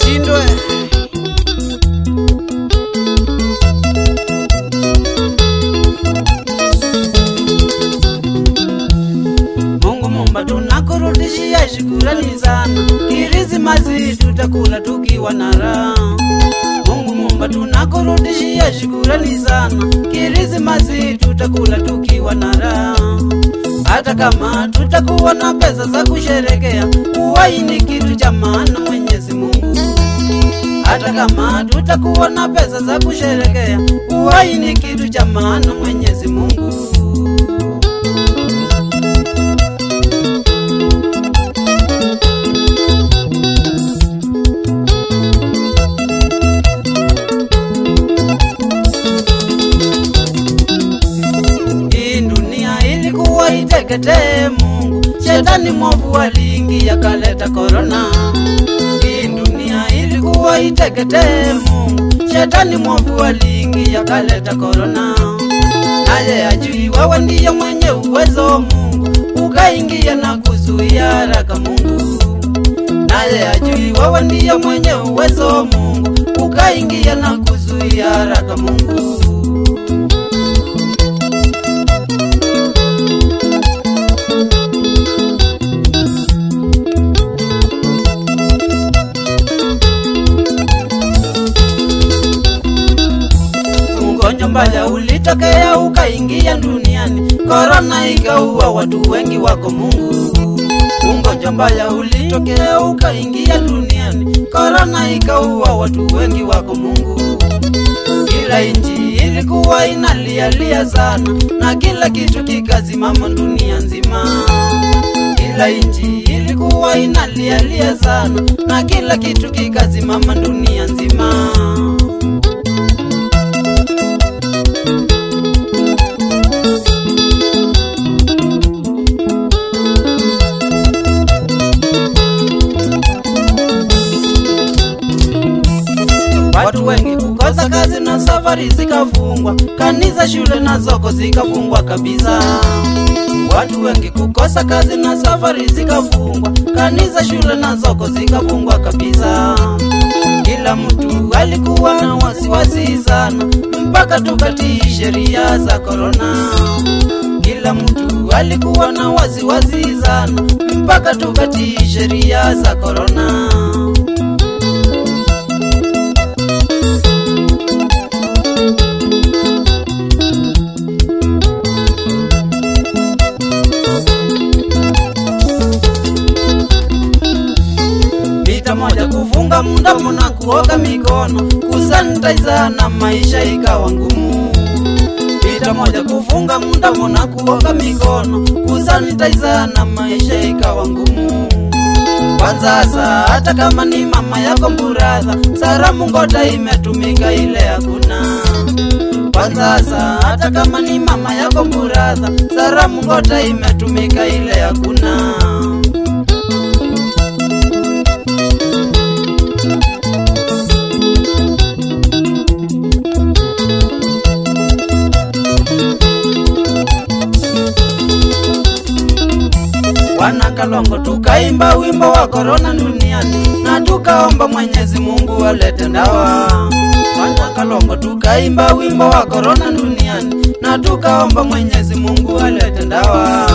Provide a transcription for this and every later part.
ushindwe. Mungu Muumba tunakurudishia shukrani sana, Krismasi tutakula tukiwa na raha. Mungu Muumba tunakurudishia shukrani sana, Krismasi tutakula tukiwa na raha. Hata kama tutakuwa na pesa za kusherekea, uhai ni kitu cha maana Mwenyezi Mungu. Hata kama tutakuwa na pesa za kusherekea, uhai ni kitu cha maana Mwenyezi Mungu. Iteketee Mungu, shetani mwovu aliingia kaleta korona. Hii dunia ilikuwa iteketee Mungu, shetani mwovu aliingia kaleta korona. Naye ajui wewe ndiye mwenye uwezo Mungu, ukaingia na kuzuia haraka Mungu. Naye ajui wewe ndiye mwenye uwezo Mungu, ukaingia na kuzuia haraka Mungu. Ugonjwa mbaya ulitokea ukaingia duniani, korona ikaua watu wengi wako Mungu. Ugonjwa mbaya ulitokea ukaingia duniani, korona ikaua watu wengi wako Mungu. Kila inchi ilikuwa inalialia sana, na kila kitu kikasimama dunia nzima. Kila inchi ilikuwa inalialia sana, na kila kitu kikasimama dunia nzima. Watu wengi kukosa kazi na safari zikafungwa, kanisa shule na soko zikafungwa kabisa. Watu wengi kukosa kazi na safari zikafungwa, kanisa shule na soko zikafungwa kabisa. Kila mtu alikuwa na wasiwasi sana, mpaka tukatii sheria za korona. Kila mtu alikuwa na wasiwasi sana, mpaka tukatii sheria za korona. Moja kufunga mdomo na kuoga mikono, kusanitize na maisha ikawa ngumu. Vita moja kufunga mdomo na kuoga mikono, kusanitize na maisha ikawa ngumu. Kwanza hata kama ni mama yako mburadha, salamu ngoda imetumika ile hakuna. Kwanza hata kama ni mama yako mburadha, salamu ngoda imetumika ile hakuna. Wana Kalongo tukaimba wimbo wa korona duniani, na tukaomba Mwenyezi Mungu alete dawa. Wana Kalongo tukaimba wimbo wa korona duniani, na tukaomba Mwenyezi Mungu alete dawa.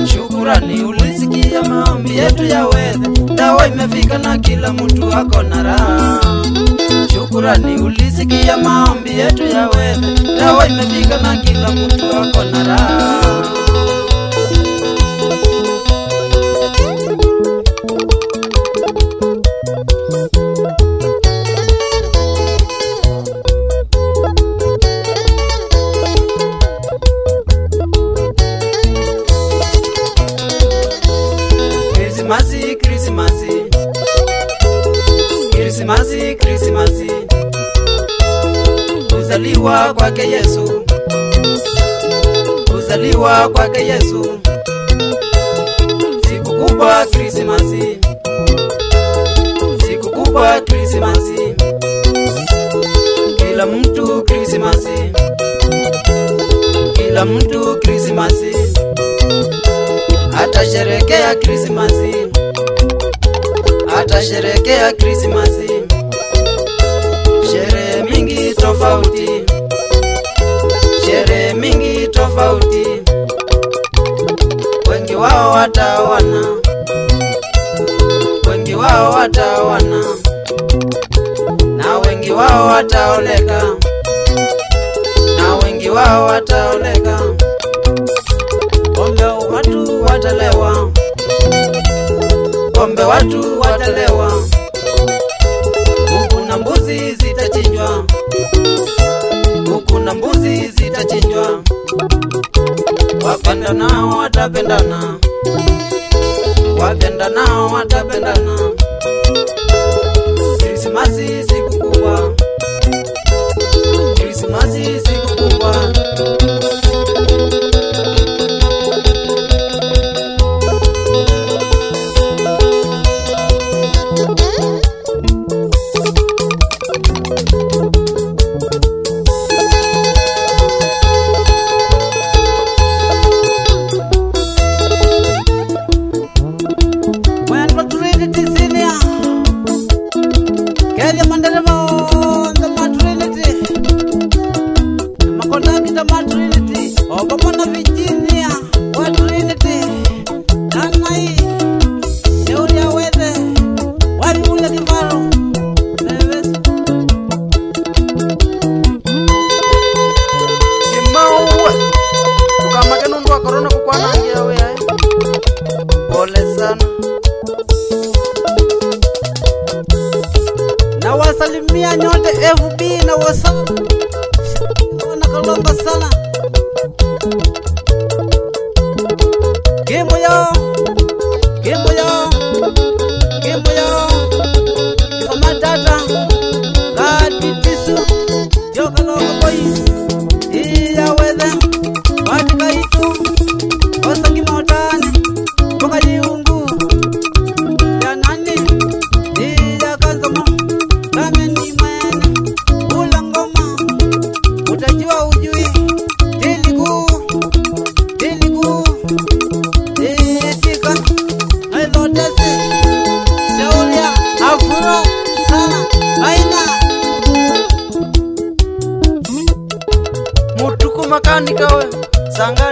Shukurani ulisikia maombi yetu ya wedhe, dawa imefika na kila mtu ako na raha. Shukurani ulisikia maombi yetu ya wedhe, dawa imefika na kila mtu ako na raha. Krismasi, Krismasi, Krismasi, Krismasi, kuzaliwa kwake Yesu, kuzaliwa kwake Yesu. Siku kubwa Krismasi, siku kubwa Krismasi, kila mtu Krismasi, kila mtu Krismasi, atasherekea Krismasi, atasherekea Krismasi. tofauti, sherehe mingi tofauti, wengi wao wataoana, wengi wao wataoana, na wengi wao wataoleka, na wengi wao wataoleka. Pombe watu watalewa, pombe watu watalewa, kuku na mbuzi zitachinjwa, kuku na mbuzi zitachinjwa. Wapendanao watapendana, wapendanao watapendana. Krismasi siku kubwa, Krismasi siku kubwa. Kenya mandereva the maternity, makonda maternity, Obama Virginia maternity, Nanai, Euria Wede, Waribuya Kivaro, Neves. Kimau, ukamake nundu wa corona kukwana ngia we ai. Pole sana. Na wasalimia nyote FB na WhatsApp. Nakalomba sana. Kimuyo, Kimuyo, Kimuyo, Kamatata, Kaditisu, Jokalonga boys, Iya Wede, Watika Itu, Osaki Motani, Pokajiungu, Yanani, Iya Kazama. Kameni mwene, ula ngoma, utajua ujui, tiliku, itika, nailotesi, shauria, afuro, sana, aina. Mutuku makanika we, sangari.